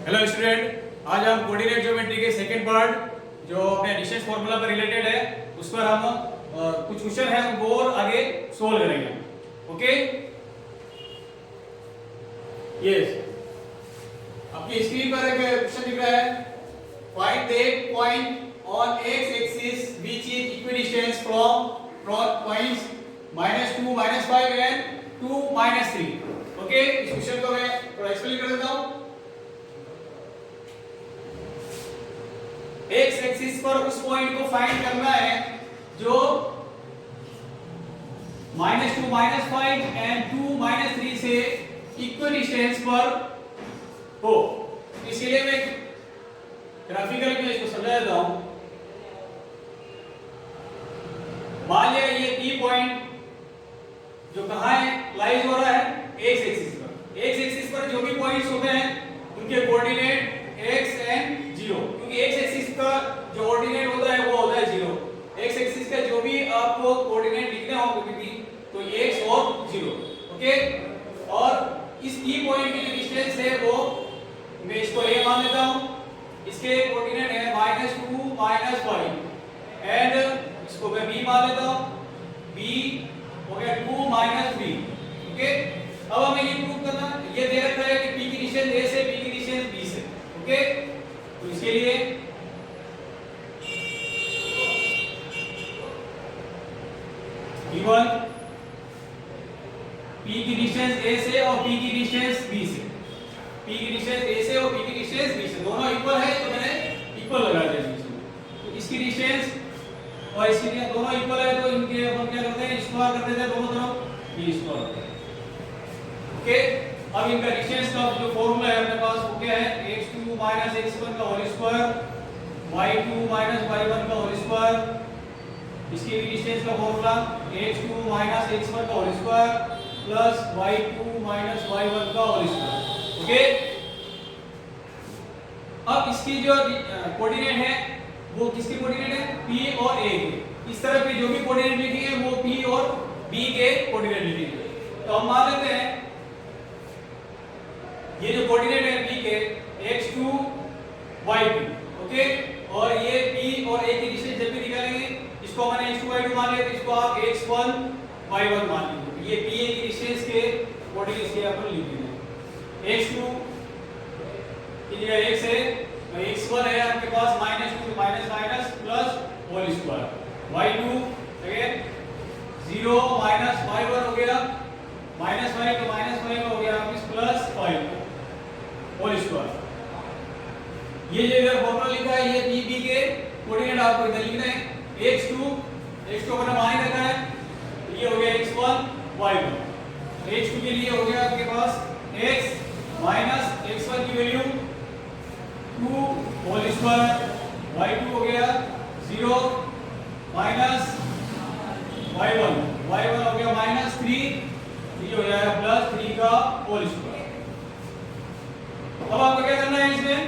Hello student, आज हम coordinate geometry के सेकंड पार्ट जो अपने डिस्टेंस फार्मूला पर रिलेटेड है उस पर हम कुछ क्वेश्चन है वो और आगे सोल्व करेंगे। ओके, यस, आपकी स्क्रीन पर एक क्वेश्चन दिख रहा है। Find that point on x axis which is equidistance from points -2, -5 and 2, -3। Okay, इस क्वेश्चन को मैं थोड़ा एक्सप्लेन कर देता हूं। एक्स एक्सिस पर उस पॉइंट को फाइंड करना है जो -2, -5 एंड 2, -3 से इक्वल डिस्टेंस पर हो। इसलिए मैं ग्राफिकली में इसको समझा देता हूं। मान लिया ये P पॉइंट जो कहां है, लाइज हो रहा है एक्स एक्सिस पर। एक्स एक्सिस पर जो भी पॉइंट्स होते हैं उनके कोऑर्डिनेट x एंड 0, क्योंकि x एक्सिस का जो कोऑर्डिनेट होता है वो होता है 0। x एक्सिस का जो भी आपको कोऑर्डिनेट लिखने होंगे तो x और 0। ओके, और इस P पॉइंट की जो डिस्टेंस है वो मैं इसको a मान लेता हूं। इसके कोऑर्डिनेट है -2, -5 एंड इसको मैं b मान लेता हूं। b हो गया 2, -3। ओके, अब हमें ये प्रूव करना, ये दे रखा है कि p की डिस्टेंस a से, b की डिस्टेंस b से। ओके, तो इसके लिए B1 P की डिस्टेंस A से और P की डिस्टेंस B से। P की डिस्टेंस A से और P की डिस्टेंस B से, दोनों इक्वल है तो मैंने इक्वल लगा दिया बीच में। तो इसकी डिस्टेंस और इसकी डिस्टेंस दोनों इक्वल है तो इनके अपन क्या करते हैं, स्क्वायर कर देते हैं दोनों तरफ, B स्क्वायर। ओके, अब इनका डिस्टेंस का जो फार्मूला है अपने पास वो क्या है, x2 - x1 का होल स्क्वायर, y2 - y1 का होल स्क्वायर। इसकी डिस्टेंस का फार्मूला x2 - x1 का whole square plus y2 - y1 का होल स्क्वायर। ओके, अब इसकी जो कोऑर्डिनेट है वो किसके कोऑर्डिनेट है, p और a के। इस तरह की जो भी कोऑर्डिनेट लिखेंगे वो p और b के कोऑर्डिनेट लिखेंगे। तो हम मान लेते हैं ये जो कोऑर्डिनेट है p के x2 y2। ओके, और ये p और a की डिस्टेंस जब भी निकालेंगे इसको मैंने x2 y2 मान लिया तो इसको आप x1 y1 मान लीजिए। ये p a की डिस्टेंस के कोऑर्डिनेट इसके अपन लिख देंगे। x2 की जगह x है तो x1 है आपके पास -2 minus plus whole square, y2 again 0 -y1 हो गया -5 तो -5 हो गया आपके प्लस 5 होल स्क्वायर। ये जो इधर फॉर्मूला लिखा है ये p b के कोऑर्डिनेट आपको इधर लिखना है। x2 अपना मान रखा है तो ये हो गया x1 y1। x2 के लिए हो गया आपके पास x माइनस x1 की वैल्यू 2 होल स्क्वायर, y2 हो गया 0 माइनस y1 हो गया -3, ये हो जाएगा +3 का होल स्क्वायर। अब आपको क्या करना है, इसमें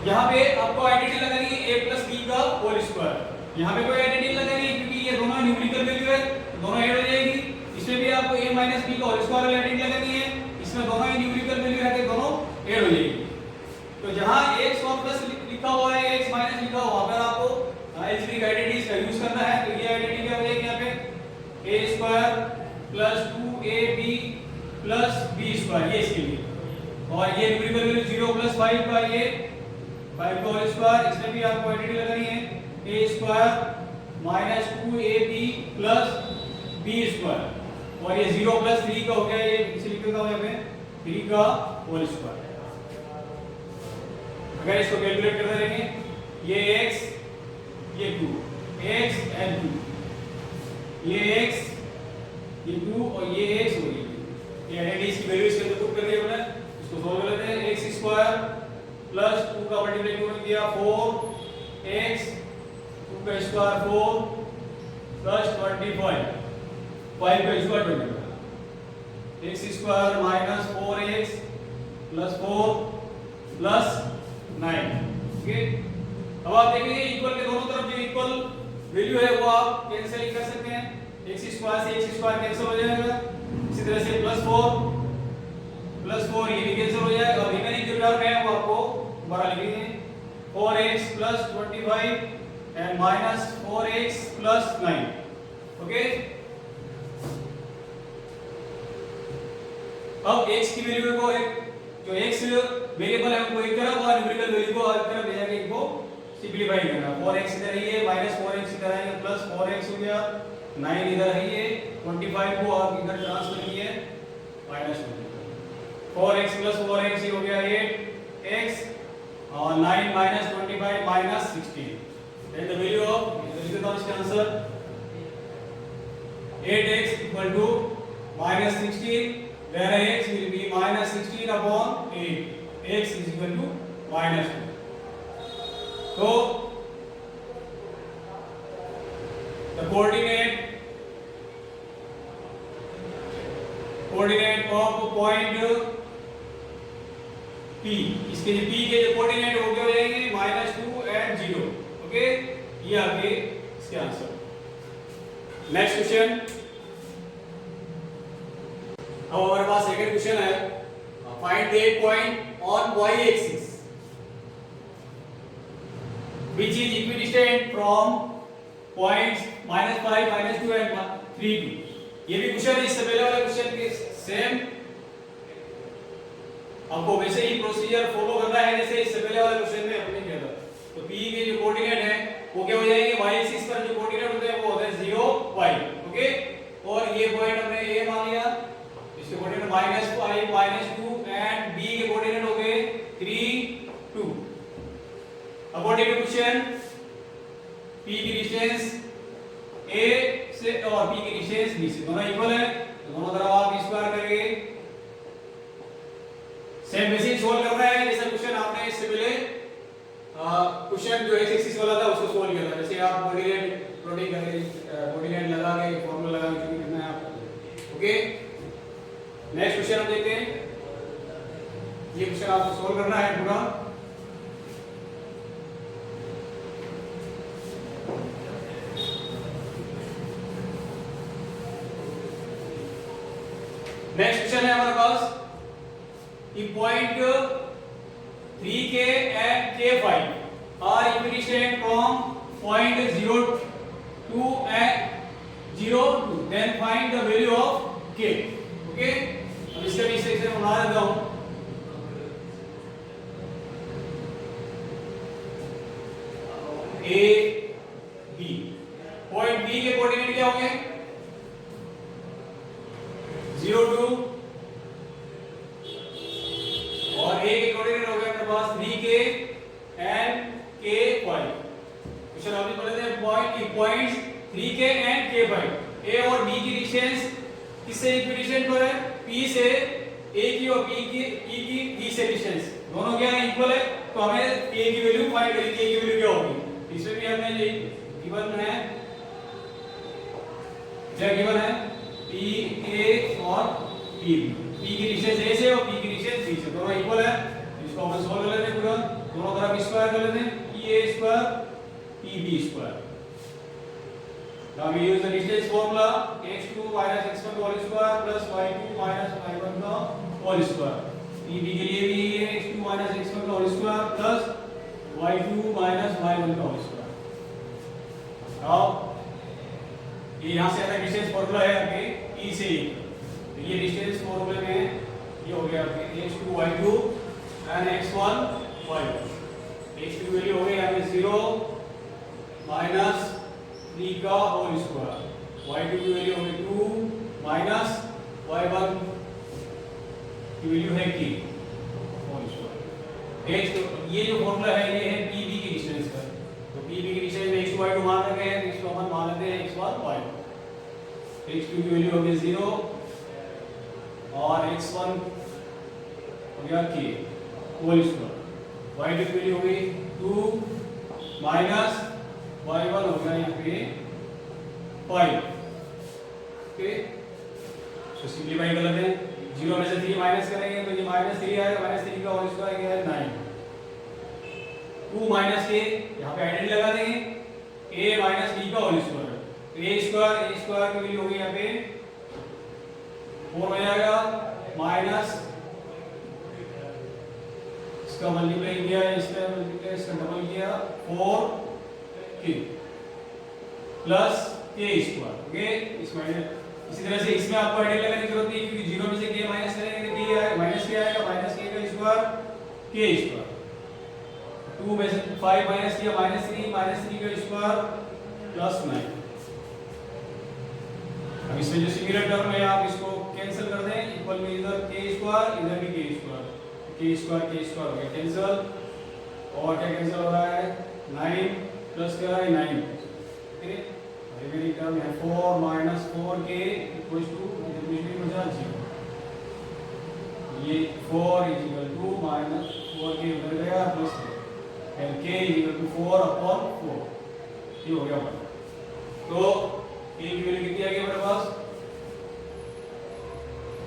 यहाँ पे आपको आइडेंटिटी लगानी है a + b का होल स्क्वायर। यहाँ पे कोई आइडेंटिटी लगानी है क्योंकि ये दोनों न्यूमेरिकल वैल्यू है, दोनों ऐड हो जाएगी। इसमें भी आपको a - b का होल स्क्वायर वाली आइडेंटिटी लगानी है, इसमें दोनों ही न्यूमेरिकल वैल्यू है तो दोनों ऐड हो जाएगी। तो जहाँ x और प्लस लिखा हुआ है, x माइनस लिखा हुआ है, अगर आपको अलजेब्रिक आइडेंटिटीज का यूज करना है तो ये आइडेंटिटी क्या हो जाएगी, यहाँ पे a² + 2ab + b², ये इसके लिए। और ये न्यूमेरिकल वैल्यू 0 + 5 का ये 5 का होल स्क्वायर, इसमें भी आपको आइडेंटिटी लगानी है a² - 2ab + b²। और ये 0 + 3 का हो गया, ये इसे लिख देता हूं यहाँ पे 3 का होल स्क्वायर। अगर इसको कैलकुलेट करते रहेंगे ये x ये 2 x and 2, ये x ये 2 और ये x हो गई। ये आइडेंटिटीज की वैल्यू इसके अंदर पुट कर दिया हमने, इसको सॉल्व कर लेते हैं। x² प्लस 2 का मल्टीप्लाई क्यों किया 4x 2 का स्क्वायर 4 प्लस 25 5 का square 25 x² minus 4x plus 4 plus 9। ठीक है, अब आप देखेंगे इक्वल के दोनों तरफ जो इक्वल वैल्यू है वो आप कैंसिल कर सकते हैं। x² से x² कैंसिल हो जाएगा, इसी तरह से +4 ये भी कैंसिल हो जाएगा। दोबारा लिखेंगे 4x plus 25 and minus 4x plus 9. Okay, अब x की वैल्यू को एक जो x वेरिएबल है उनको एक तरफ और न्यूमेरिकल वैल्यू को अलग तरफ ले जाके इनको सिंपलीफाई करना। 4x इधर है ये, माइनस 4x इधर आएगा, प्लस 4x हो गया, 9 इधर है ये, 25 को आप इधर ट्रांसफर किए माइनस 4x प्लस 4x ये हो गया 8x और 9 minus 25 minus 16। Then the value of इसका answer 8x equal to minus 16, where x will be minus 16 upon 8. X is equal to minus 2. So the coordinate of point P, इसके जो P के जो coordinate हो गए हो जाएंगे -2 and 0। ओके, ये आपके इसके आंसर। नेक्स्ट क्वेश्चन, अब हमारे पास सेकंड क्वेश्चन है, find the point on y axis which is equidistant from points -5, -2 and 3, 2। ये भी क्वेश्चन इससे पहले वाले क्वेश्चन के सेम, आपको वैसे ही प्रोसीजर फॉलो करना है जैसे इससे पहले वाले क्वेश्चन में हमने किया था। तो p के जो कोऑर्डिनेट है वो क्या हो जाएंगे, y एक्सिस पर जो कोऑर्डिनेट होते हैं वो होते हैं 0 y। ओके, और ये पॉइंट हमने a मान लिया, इसके कोऑर्डिनेट -5, -2 एंड b के कोऑर्डिनेट हो गए 3, 2। अकॉर्डिंग टू क्वेश्चन p की डिस्टेंस a से और b की डिस्टेंस b से दोनों इक्वल है, तो दोनों तरफ आप स्क्वायर करेंगे। सेम वैसे ही सोल्व करना है जैसा क्वेश्चन आपने इससे पहले क्वेश्चन जो x एक्सिस वाला था उसको सोल्व किया था। जैसे आप कोऑर्डिनेट प्लॉटिंग करेंगे, कोऑर्डिनेट लगा के फार्मूला लगा के करना है आपको। ओके, नेक्स्ट क्वेश्चन हम देखते हैं। ये क्वेश्चन आपको सोल्व करना है पूरा। नेक्स्ट क्वेश्चन है हमारे पास कि point 3k and k5 are equidistant from point 0 to and 0 to, then find the value of k। Okay, अब इसका भी सेक्शन बना देता हूं। a b, पॉइंट b के कोऑर्डिनेट क्या होंगे, 0 2 और a के कोऑर्डिनेट हो गए अपने पास 3k and k5। क्वेश्चन आपने पढ़े थे points 3k and k5, a और b की डिस्टेंस किससे इक्विडिस्टेंट पर है, p से a की और p की b से डिस्टेंस दोनों क्या है, इक्वल है। तो हमें a की वैल्यू फाइंड करनी है, a की वैल्यू क्या होगी। इसमें भी हमने ये गिवन है, क्या गिवन है, p a और p b, p की डिस्टेंस a से और p की डिस्टेंस b से दोनों इक्वल है। इसको हम सॉल्व कर लेते हैं पूरा, दोनों तरफ स्क्वायर कर लेते हैं, pa² pb²। Now we use the distance formula, x2 minus x1 whole square plus y2 minus y1 का whole square। pb के लिए भी ये x2 minus x1 का whole square plus y2 minus y1 का whole square। अब ये यहाँ से आता डिस्टेंस फॉर्मूला है आपके e से e, तो ये डिस्टेंस फॉर्मूले में ये हो गया आपके x2 y2 and x1 y1। x2 की वैल्यू हो गई यहाँ पे 0 माइनस 3 का होल स्क्वायर, y2 की वैल्यू होगी 2 माइनस y1 की वैल्यू है k होल स्क्वायर। h ये जो फॉर्मूला है ये है pb की डिस्टेंस का, तो pb की डिस्टेंस में x2 y2 मान रखे हैं, इसको हम मान लेते हैं x1 y1। x2 की वैल्यू होगी 0 और x1 हो गया k होल स्क्वायर, y2 की वैल्यू होगी 2 माइनस y1 हो गया यहाँ पे 5। ओके, तो सिंपलीफाई कर लेते हैं, 0 में से 3 माइनस करेंगे तो ये -3 आएगा, -3 का होल स्क्वायर क्या है 9। 2 माइनस के यहाँ पे आइडेंटिटी लगा देंगे, a माइनस b का होल स्क्वायर, तो a स्क्वायर की वैल्यू होगी यहाँ पे 4 हो जाएगा, माइनस इसका मल्टीप्लाई किया, इसका मल्टीप्लाई, इसका डबल किया, 4k plus k square. Okay, इस माइनस इसी तरह से इसमें आपको आइडिया लगाने की जरूरत नहीं, क्योंकि 0 में से k माइनस करेंगे तो k आएगा, माइनस k आएगा, माइनस k का स्क्वायर k स्क्वायर। 2 में से 5 माइनस किया, माइनस 3 का स्क्वायर प्लस 9। अब इसमें जो सिमिलर टर्म है आप इसको कैंसिल कर दें, इक्वल में इधर k स्क्वायर, इधर भी k स्क्वायर हो गया कैंसिल। और क्या कैंसिल हो रहा है, 9 प्लस क्या है 9। ओके, रिमेनिंग टर्म है 4 minus 4k equals to division 0। ये 4 is equal to minus 4k उधर गया plus and k is equal to 4/4। ये हो गया हमारा। तो k की वैल्यू कितनी आ गई हमारे पास,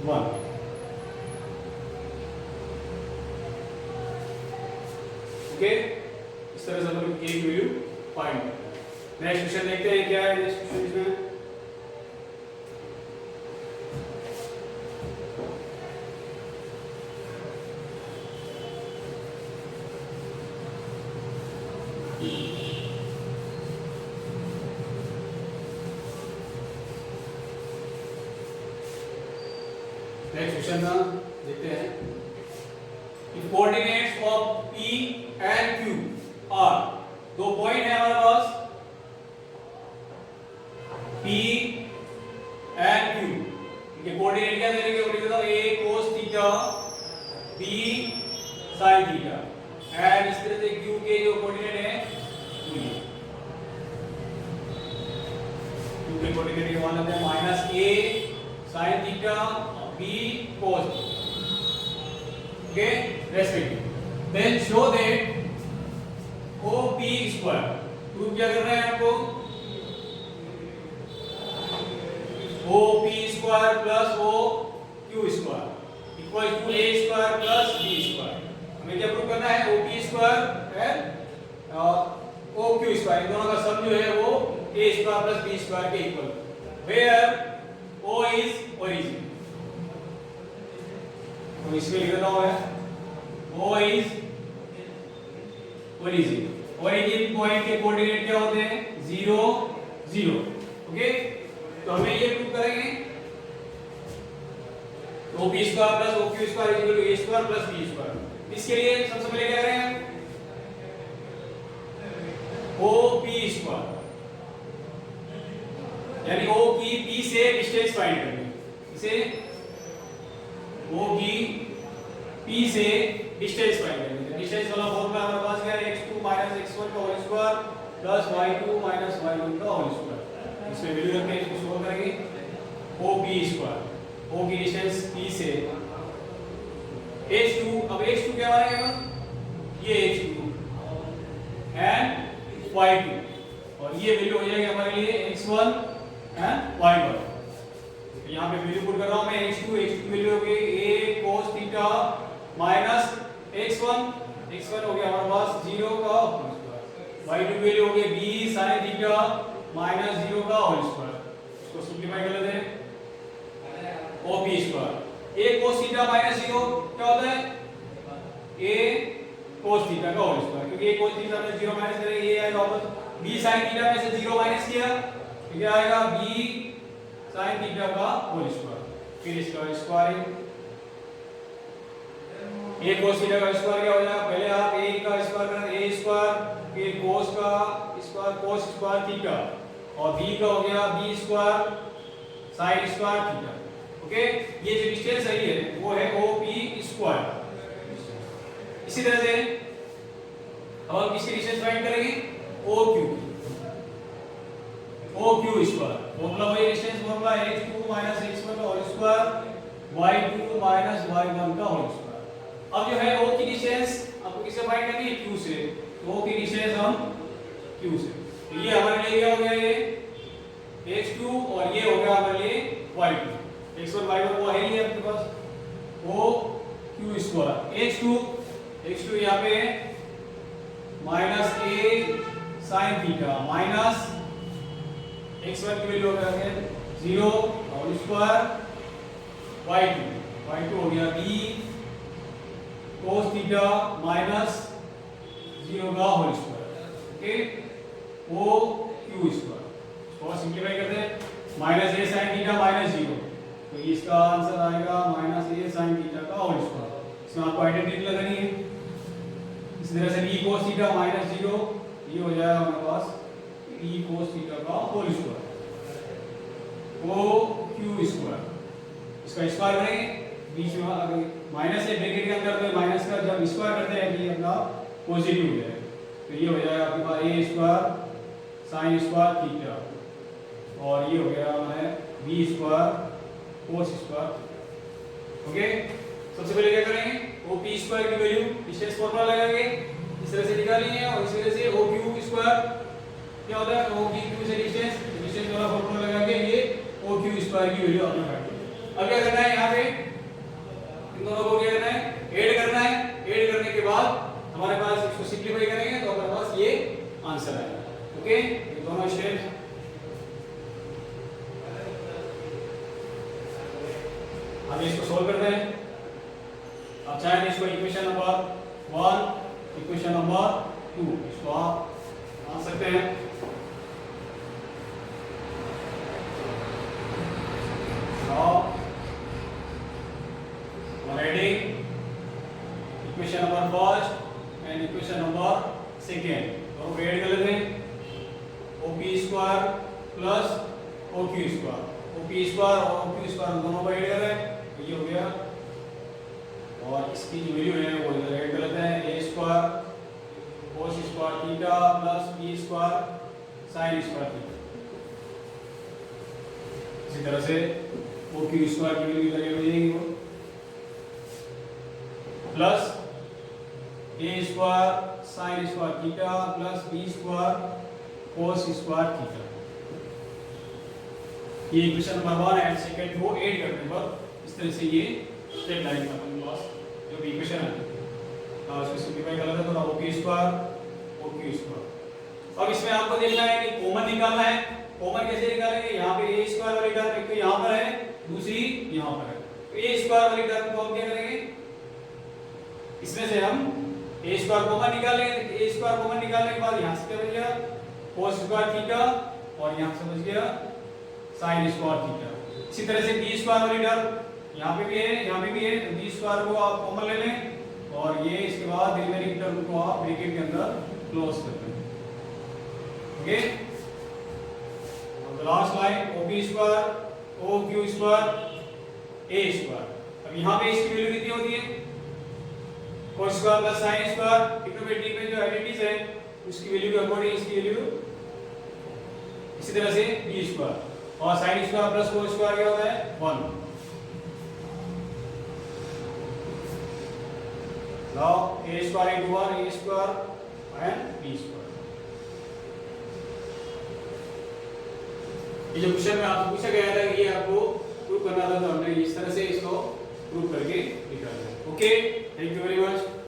1। ओके, इस तरह से हम लोग k की वैल्यू फाइंड करते हैं। नेक्स्ट क्वेश्चन देखते हैं क्या है नेक्स्ट क्वेश्चन इसमें। नेक्स्ट क्वेश्चन ना देखते हैं। If coordinates of p and q are, दो पॉइंट है हमारे पास p एंड q, ठीक है। कोऑर्डिनेट क्या देंगे, वो लिख देता हूं a cos theta b sin theta, and इस तरह से q के जो कोऑर्डिनेट है q के कोऑर्डिनेट ये मान लेते हैं minus a sin theta b cos theta, okay, respectively। then show that OP square, prove क्या कर रहे हैं आपको, OP square plus OQ square equal to A square plus B square। हमें क्या प्रूव करना है, OP square and OQ square, इन दोनों का सम जो है वो A square plus B square के equal, where O is origin। तो इसमें लिख रहा हूं मैं O is origin। origin point के कोऑर्डिनेट क्या होते हैं, 0 0। ओके, तो हमें ये प्रूव करेंगे OP square plus OQ square equal to A square plus B square. इसके लिए सबसे पहले क्या करें, OP स्क्वायर यानी O की P से डिस्टेंस फाइंड करनी, इसे O की P से डिस्टेंस फाइंड करनी। डिस्टेंस वाला फॉर्मूला हमारे पास क्या है, x2 x1 का whole square plus y2 y1 का होल स्क्वायर। इसमें वैल्यू रख के इसको सॉल्व करेंगे, OP स्क्वायर, O की डिस्टेंस P से h2, अब h2 क्या आएगा, ये h2 एंड y2, और ये वैल्यू हो जाएगी हमारे लिए x1 एंड y1। यहाँ पे वैल्यू पुट कर रहा हूँ मैं, x2 की वैल्यू हो गई a cos theta minus x1 हो गया हमारे पास 0 का होल स्क्वायर, y2 की वैल्यू हो गई b sin थीटा माइनस 0 का होल स्क्वायर। इसको सिंपलीफाई कर लेते हैं, OP square a cos theta minus 0 क्या होता है, a cos थीटा का होल स्क्वायर, क्योंकि a cos थीटा में 0 माइनस करेंगे ये आएगा वापस, b sin थीटा में से 0 माइनस किया तो क्या आएगा, b sin थीटा का होल स्क्वायर। फिर इसका स्क्वायरिंग, a cos थीटा का स्क्वायर क्या हो जाएगा, पहले आप a का स्क्वायर करें a स्क्वायर, फिर cos का स्क्वायर cos स्क्वायर थीटा, और b का हो गया b square sin square theta. Okay, ये जो डिस्टेंस है ये वो है OP स्क्वायर। इसी तरह से अब हम किसकी डिस्टेंस फाइंड करेंगे, OQ स्क्वायर, फॉर्मूला वही डिस्टेंस फॉर्मूला h2 x1 का होल स्क्वायर y2 y1 का होल स्क्वायर। अब जो है O की डिस्टेंस आपको किससे फाइंड करनी है, Q से, तो O की डिस्टेंस हम Q से, तो ये हमारे लिए क्या हो गया, ये x2 और ये हो गया हमारे लिए y2, x1 y1 वो है ही आपके पास, OQ स्क्वायर x2 यहाँ पे minus a sin theta minus x1 की वैल्यू हो गया 0 होल स्क्वायर y2 हो गया b cos थीटा माइनस 0 का whole square, okay, O Q square. और सिंप्लीफाई करते हैं, minus A sine theta minus 0, तो इसका आंसर आएगा माइनस ए साइन थीटा का होल स्क्वायर। इसमें आपको आइडेंटिटी लगानी है। इसी तरह से e cos थीटा माइनस 0, ये हो जाएगा हमारे पास e cos थीटा का whole square, O Q square. इसका स्क्वायर करेंगे, बीच में अगर माइनस है ब्रैकेट के अंदर, तो माइनस का जब स्क्वायर करते हैं ये अपना पॉजिटिव हो जाएगा, तो ये हो जाएगा आपके पास A square sine square theta, और ये हो गया हमारे B square cos square, okay. सबसे पहले क्या करेंगे, ओ पी स्क्वायर की वैल्यू डिस्टेंस फॉर्मूला लगाएंगे, इस तरह से निकालेंगे, और इस तरह से ओ क्यू स्क्वायर क्या होता है, ओ क्यू से डिस्टेंस वाला फॉर्मूला लगा के ये ओ क्यू स्क्वायर की वैल्यू आपने फाइंड की। अब क्या करना है, यहाँ पे इन दोनों को क्या करना है, ऐड करना है। ऐड करने के बाद हमारे पास इसको सिंपलीफाई करेंगे तो हमारे पास ये आंसर आएगा, ओके। ये दोनों स्टेप्स अब इसको सोल्व करते हैं। आप चाहें इसको इक्वेशन नंबर 1, इक्वेशन नंबर 2 इसको आप मान सकते हैं। Equation number first and equation number second दोनों को ऐड कर लेते हैं। O P square plus O Q square, O P square और ओ क्यू स्क्वायर दोनों को ऐड कर रहे हैं, तो ये हो गया, और इसकी जो वैल्यू है वो इधर ऐड कर लेते हैं। A square cos square theta plus B square sine square theta. इसी तरह से ओ क्यू स्क्वायर की वैल्यू इधर ऐड हो जाएगी, वो plus A square sine square theta plus B square cos square theta. ये इक्वेशन नंबर 1 एंड सेकंड को ऐड करने पर इस तरह से ये स्ट्रेट लाइन का अपने पास जो भी इक्वेशन है उसको सिंपलीफाई कर लेते हैं, तो O P square O Q square. अब इसमें आपको देखना है कि कॉमन निकालना है। कॉमन कैसे निकालेंगे, यहाँ पे ए स्क्वायर वाली टर्म एक तो यहाँ पर है, दूसरी यहाँ पर है, तो ए स्क्वायर वाली टर्म को हम क्या करेंगे, इसमें से हम ए स्क्वायर कॉमन निकालेंगे। ए स्क्वायर कॉमन निकालने के बाद यहाँ से क्या बच गया, कोस स्क्वायर थीटा, और यहाँ से बच गया साइन स्क्वायर थीटा। इसी तरह से बी स्क्वायर वाली टर्म यहाँ पे भी है, यहाँ पे भी है, तो बी स्क्वायर को आप कॉमन ले लें, और ये इसके बाद रिमेनिंग टर्म को आप ब्रैकेट के अंदर क्लोज कर दें, okay. Last line O B square O Q square A square. अब यहाँ पे इसकी वैल्यू कितनी होती है, cos square plus sin square, trigonometry में जो आइडेंटिटीज है उसकी वैल्यू के अकॉर्डिंग इसकी वैल्यू। इसी तरह से b स्क्वायर और sin square plus cos square क्या होता है 1। Now a square into 1 a square and b square. ये जो क्वेश्चन में आपको पूछा गया था कि ये आपको प्रूव करना था, तो हमने इस तरह से इसको प्रूव करके दिखाया। Okay, thank you very much.